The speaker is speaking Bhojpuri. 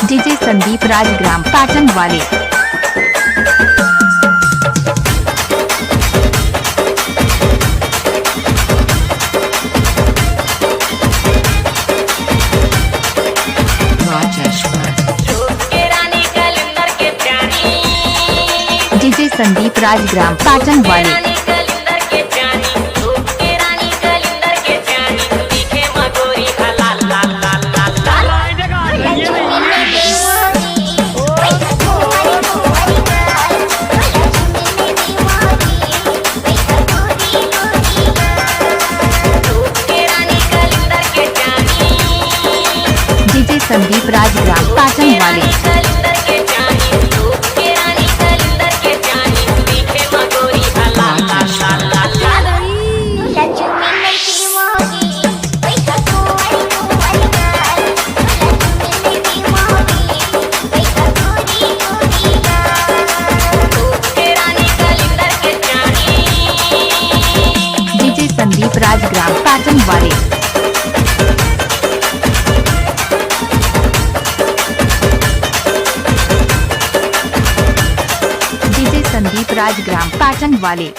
डीजे संदीप राजग्राम पाटन वाले। डीजे संदीप राजग्राम पाटन वाले। डीजे संदीप राजग्राम पाटन वाले। डीजे संदीप राजग्राम पाटन वाले। डीजे संदीप राजग्राम पाटन वाले।